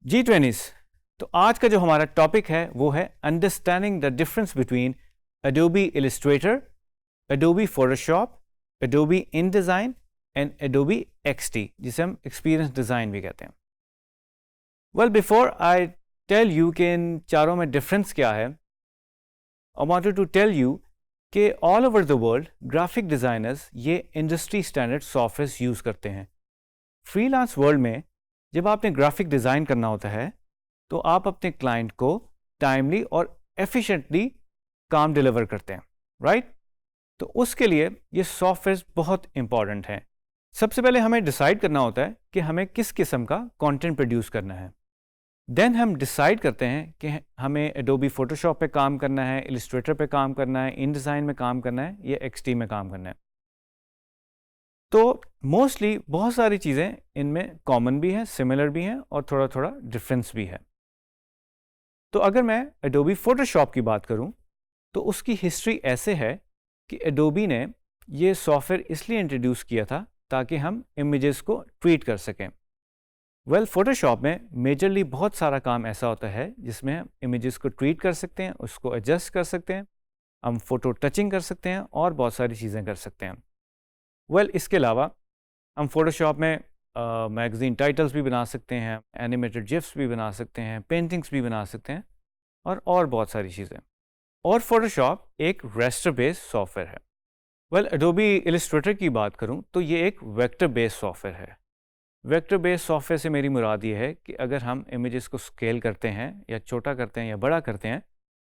G20s। तो आज का जो हमारा टॉपिक है वो है understanding the difference between Adobe Illustrator, Adobe Photoshop, Adobe InDesign and Adobe XD, जिसे हम एक्सपीरियंस डिज़ाइन भी कहते हैं। Well, before I tell you कि इन चारों में डिफरेंस क्या है, I wanted to tell you कि all over the world graphic designers ये इंडस्ट्री स्टैंडर्ड सॉफ्टवेयर यूज़ करते हैं। फ्रीलांस वर्ल्ड में जब आपने ग्राफिक डिज़ाइन करना होता है तो आप अपने क्लाइंट को टाइमली और एफिशिएंटली काम डिलीवर करते हैं, राइट? तो उसके लिए ये सॉफ्टवेयर बहुत इंपॉर्टेंट हैं। सबसे पहले हमें डिसाइड करना होता है कि हमें किस किस्म का कंटेंट प्रोड्यूस करना है। देन हम डिसाइड करते हैं कि हमें एडोबी फोटोशॉप पे काम करना है, इलिस्ट्रेटर पे काम करना है, इनडिज़ाइन में काम करना है या एक्सटी में काम करना है। तो मोस्टली बहुत सारी चीज़ें इनमें कॉमन भी हैं, सिमिलर भी हैं और थोड़ा थोड़ा डिफरेंस भी है। तो अगर मैं एडोबी फोटोशॉप की बात करूं तो उसकी हिस्ट्री ऐसे है कि एडोबी ने ये सॉफ्टवेयर इसलिए इंट्रोड्यूस किया था ताकि हम इमेजेस को ट्रीट कर सकें। वेल, फोटोशॉप में मेजरली बहुत सारा काम ऐसा होता है जिसमें हम इमेजेस को ट्रीट कर सकते हैं, उसको एडजस्ट कर सकते हैं, हम फोटो टचिंग कर सकते हैं और बहुत सारी चीज़ें कर सकते हैं। वेल, इसके अलावा हम फोटोशॉप में मैगज़ीन टाइटल्स भी बना सकते हैं, एनिमेटेड जिफ्स भी बना सकते हैं, पेंटिंग्स भी बना सकते हैं और बहुत सारी चीज़ें। और फोटोशॉप एक रेस्टर बेस्ड सॉफ्टवेयर है। वेल, एडोबी इलिस्ट्रेटर की बात करूं तो ये एक वेक्टर बेस्ड सॉफ्टवेयर है। वेक्टर बेस्ड सॉफ्टवेयर से मेरी मुराद ये है कि अगर हम इमेजेस को स्केल करते हैं या छोटा करते हैं या बड़ा करते हैं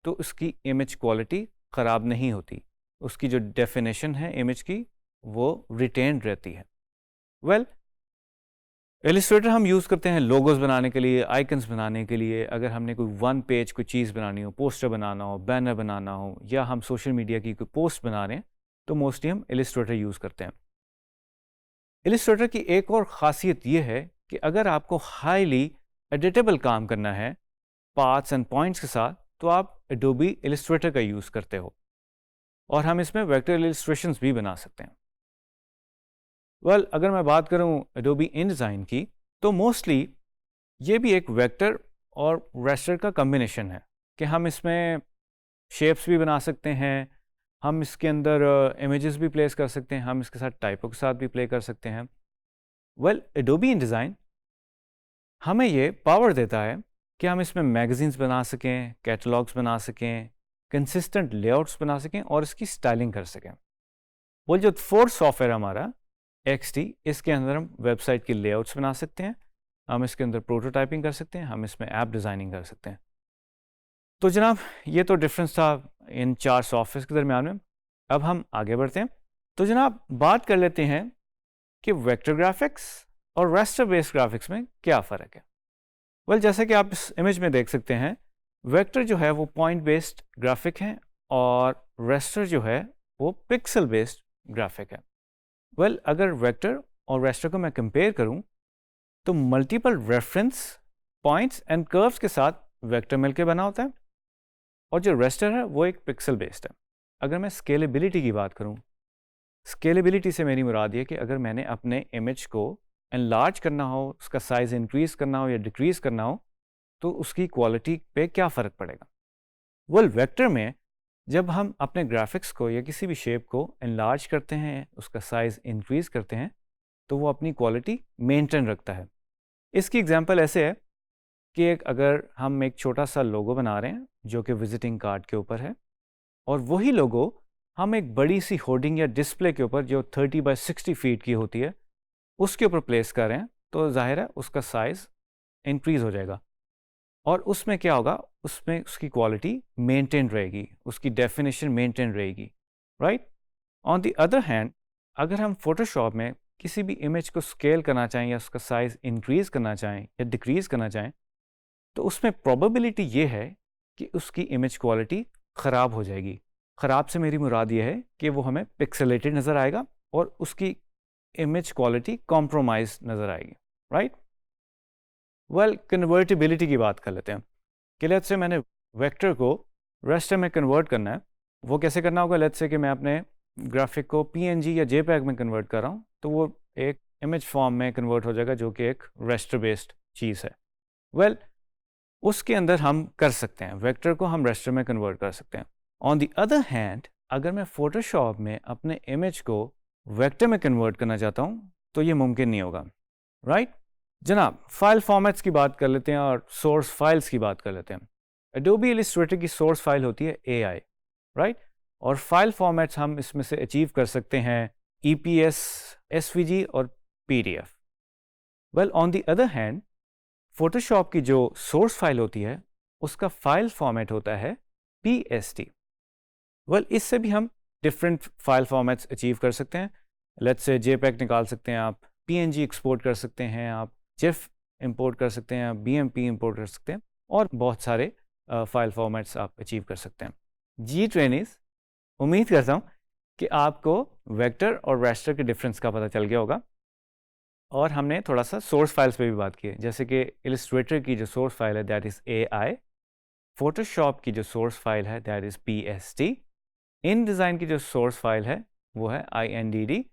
तो उसकी इमेज क्वालिटी ख़राब नहीं होती, उसकी जो डेफिनेशन है इमेज की वो रिटेन्ड रहती है। वेल, इलिस्ट्रेटर हम यूज़ करते हैं लोगोस बनाने के लिए, आइकन्स बनाने के लिए। अगर हमने कोई वन पेज कोई चीज़ बनानी हो, पोस्टर बनाना हो, बैनर बनाना हो या हम सोशल मीडिया की कोई पोस्ट बना रहे हैं तो मोस्टली हम इलिस्ट्रेटर यूज़ करते हैं। इलिस्ट्रेटर की एक और ख़ासियत ये है कि अगर आपको हाईली एडिटेबल काम करना है पार्ट्स एंड पॉइंट्स के साथ तो आप एडोबी इलिस्ट्रेटर का यूज़ करते हो और हम इसमें वेक्टर इलिस्ट्रेशंस भी बना सकते हैं। वेल, अगर मैं बात करूं एडोबी इनडिज़ाइन की तो मोस्टली ये भी एक वेक्टर और रेस्टर का कम्बिनेशन है कि हम इसमें शेप्स भी बना सकते हैं, हम इसके अंदर इमेजेस भी प्लेस कर सकते हैं, हम इसके साथ टाइपों के साथ भी प्ले कर सकते हैं। वेल, एडोबी इनडिज़ाइन हमें ये पावर देता है कि हम इसमें मैगज़ीन्स बना सकें, कैटलॉग्स बना सकें, कंसिस्टेंट लेआउट्स बना सकें और इसकी स्टाइलिंग कर सकें। वो जो फोर्थ सॉफ्टवेयर हमारा XD, इसके अंदर हम वेबसाइट की लेआउट्स बना सकते हैं, हम इसके अंदर प्रोटोटाइपिंग कर सकते हैं, हम इसमें ऐप डिज़ाइनिंग कर सकते हैं। तो जनाब, ये तो डिफरेंस था इन चार सॉफ्टवेयर के दरमियान में। अब हम आगे बढ़ते हैं। तो जनाब, बात कर लेते हैं कि वेक्टर ग्राफिक्स और रेस्टर बेस्ड ग्राफिक्स में क्या फ़र्क है। वेल, जैसे कि आप इस इमेज में देख सकते हैं, वेक्टर जो है वो पॉइंट बेस्ड ग्राफिक है और रेस्टर जो है वो पिक्सल बेस्ड ग्राफिक है। वेल, अगर वेक्टर और रेस्टर को मैं कंपेयर करूं तो multiple reference points and curves के साथ वेक्टर मिलकर बना होता है और जो रेस्टर है वो एक पिक्सल बेस्ड है। अगर मैं स्केलेबिलिटी की बात करूं, स्केलेबिलिटी से मेरी मुराद ये कि अगर मैंने अपने इमेज को एनलार्ज करना हो, उसका साइज़ इंक्रीज़ करना हो या डिक्रीज़ करना हो तो उसकी क्वालिटी पे क्या फ़र्क पड़ेगा। वेल, वेक्टर में जब हम अपने ग्राफिक्स को या किसी भी शेप को एनलार्ज करते हैं, उसका साइज़ इंक्रीज़ करते हैं तो वो अपनी क्वालिटी मेंटेन रखता है। इसकी एग्जांपल ऐसे है कि अगर हम एक छोटा सा लोगो बना रहे हैं जो कि विजिटिंग कार्ड के ऊपर है और वही लोगो हम एक बड़ी सी होर्डिंग या डिस्प्ले के ऊपर जो 30 बाय 60 फीट की होती है उसके ऊपर प्लेस कर रहे हैं तो जाहिर है उसका साइज़ इंक्रीज़ हो जाएगा और उसमें क्या होगा, उसमें उसकी क्वालिटी मेंटेन रहेगी, उसकी डेफिनेशन मेंटेन रहेगी, right? On the other hand, अगर हम फोटोशॉप में किसी भी इमेज को स्केल करना चाहें या उसका साइज़ इंक्रीज़ करना चाहें या डिक्रीज़ करना चाहें तो उसमें प्रोबेबिलिटी ये है कि उसकी इमेज क्वालिटी ख़राब हो जाएगी। ख़राब से मेरी मुराद ये है कि वो हमें पिक्सेलेटेड नज़र आएगा और उसकी इमेज क्वालिटी कॉम्प्रोमाइज़ नज़र आएगी, राइट? वेल, कन्वर्टिबिलिटी की बात कर लेते हैं कि लेट्स से मैंने वेक्टर को रेस्टर में कन्वर्ट करना है। वो कैसे करना होगा? लेट्स से कि मैं अपने ग्राफिक को PNG या JPEG में कन्वर्ट कर रहा हूँ तो वो एक इमेज फॉर्म में कन्वर्ट हो जाएगा जो कि एक रेस्टर बेस्ड चीज़ है। वेल, उसके अंदर हम कर सकते हैं, वेक्टर को हम रेस्टर में कन्वर्ट कर सकते हैं। ऑन द अदर हैंड अगर मैं फोटोशॉप में अपने इमेज को वेक्टर में कन्वर्ट करना चाहता हूँ तो ये मुमकिन नहीं होगा, राइट? जनाब, फाइल फॉर्मेट्स की बात कर लेते हैं और सोर्स फाइल्स की बात कर लेते हैं। एडोबी इलस्ट्रेटर की सोर्स फाइल होती है AI, राइट? और फाइल फॉर्मेट्स हम इसमें से अचीव कर सकते हैं EPS, SVG और PDF। Well, on the other hand Photoshop की जो सोर्स फाइल होती है उसका फाइल फॉर्मेट होता है PST। वेल, इससे भी हम डिफरेंट फाइल फॉर्मेट्स अचीव कर सकते हैं। लेट्स से JPEG निकाल सकते हैं आप, PNG एक्सपोर्ट कर सकते हैं आप, GIF इंपोर्ट कर सकते हैं, BMP इंपोर्ट कर सकते हैं और बहुत सारे फाइल फॉर्मेट्स आप अचीव कर सकते हैं। जी ट्रेनिस, उम्मीद करता हूँ कि आपको वेक्टर और रेस्टर के डिफरेंस का पता चल गया होगा और हमने थोड़ा सा सोर्स फाइल्स पे भी बात की है, जैसे कि इलस्ट्रेटर की जो सोर्स फाइल है दैट इज़ AI, फोटोशॉप की जो सोर्स फाइल है that is PST, in design की जो सोर्स फाइल है वो है INDD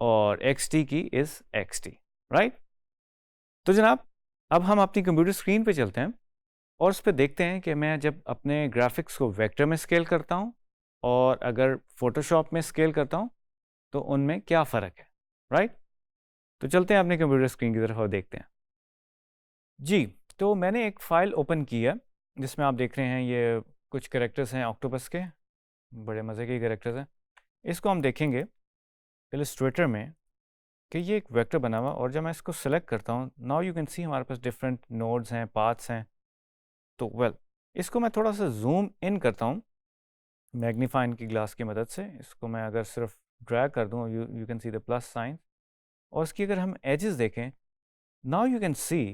और XD की इज़ XD, राइट? तो जनाब, अब हम अपनी कंप्यूटर स्क्रीन पे चलते हैं और उस पर देखते हैं कि मैं जब अपने ग्राफिक्स को वेक्टर में स्केल करता हूँ और अगर फोटोशॉप में स्केल करता हूँ तो उनमें क्या फ़र्क है, राइट? तो चलते हैं अपने कंप्यूटर स्क्रीन की तरफ और देखते हैं। जी, तो मैंने एक फ़ाइल ओपन की है जिसमें आप देख रहे हैं ये कुछ कैरेक्टर्स हैं ऑक्टोपस के, बड़े मज़े के कैरेक्टर्स हैं। इसको हम देखेंगे इलस्ट्रेटर में कि ये एक वेक्टर बना हुआ, और जब मैं इसको सेलेक्ट करता हूँ नाउ यू कैन सी हमारे पास डिफरेंट नोड्स हैं, पाथ्स हैं। तो वेल, इसको मैं थोड़ा सा जूम इन करता हूँ मैग्नीफाइंग की ग्लास की मदद से। इसको मैं अगर सिर्फ ड्रैग कर दूँ, you can see the plus sign, और इसकी अगर हम एजेस देखें नाउ यू कैन सी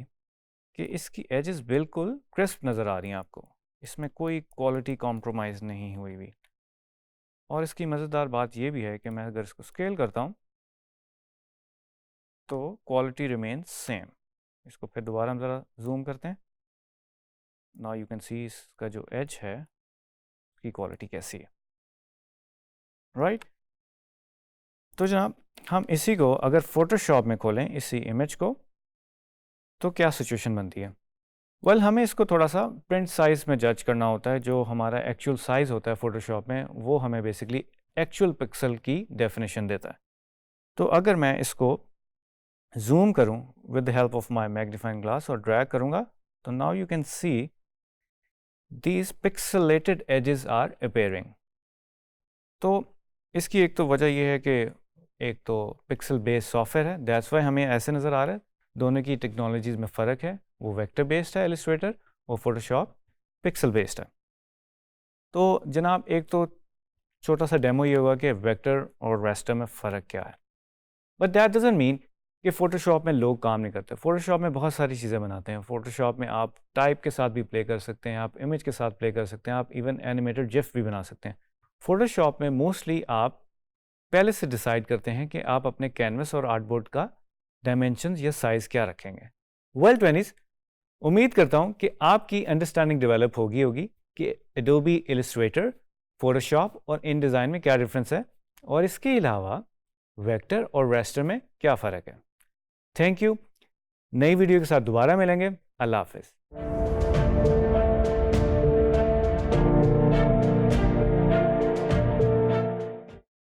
कि इसकी एजेस बिल्कुल क्रिस्प नज़र आ रही हैं आपको, इसमें कोई क्वालिटी कॉम्प्रोमाइज़ नहीं हुई हुई। और इसकी मज़ेदार बात यह भी है कि मैं अगर इसको स्केल करता हूँ तो क्वालिटी रिमेन्स सेम। इसको फिर दोबारा हम ज़रा जूम करते हैं, नाउ यू कैन सी इसका जो एज है उसकी क्वालिटी कैसी है, राइट? तो जनाब, हम इसी को अगर फोटोशॉप में खोलें इसी इमेज को तो क्या सिचुएशन बनती है? वेल, हमें इसको थोड़ा सा प्रिंट साइज़ में जज करना होता है। जो हमारा एक्चुअल साइज़ होता है फोटोशॉप में वो हमें बेसिकली एक्चुअल पिक्सल की डेफिनेशन देता है। तो अगर मैं इसको जूम करूं with the help of my magnifying glass और ड्रैग करूंगा तो now you can see these pixelated edges are appearing. तो इसकी एक तो वजह यह है कि एक तो पिक्सल बेस्ड सॉफ्टवेयर है, दैट्स वाई हमें ऐसे नज़र आ रहा है। दोनों की टेक्नोलॉजीज़ में फ़र्क है, वो वेक्टर बेस्ड है इलस्ट्रेटर और फोटोशॉप पिक्सल बेस्ड है। तो जनाब, एक तो छोटा सा डेमो ये होगा कि वेक्टर और रेस्टर में फ़र्क क्या है, बट दैट डजंट मीन कि फ़ोटोशॉप में लोग काम नहीं करते। फ़ोटोशॉप में बहुत सारी चीज़ें बनाते हैं। फ़ोटोशॉप में आप टाइप के साथ भी प्ले कर सकते हैं, आप इमेज के साथ प्ले कर सकते हैं, आप इवन एनिमेटेड जिफ भी बना सकते हैं। फ़ोटोशॉप में मोस्टली आप पहले से डिसाइड करते हैं कि आप अपने कैनवस और आर्टबोर्ड का डायमेंशंस या साइज़ क्या रखेंगे। वेल ट्वेंटीज़, उम्मीद करता हूँ कि आपकी अंडरस्टैंडिंग डेवलप होगी कि एडोबी इलस्ट्रेटर, फ़ोटोशॉप और इन डिज़ाइन में क्या डिफरेंस है और इसके अलावा वेक्टर और रेस्टर में क्या फ़र्क है। Thank you. नई वीडियो के साथ दोबारा मिलेंगे। अल्लाह हाफ़िज़।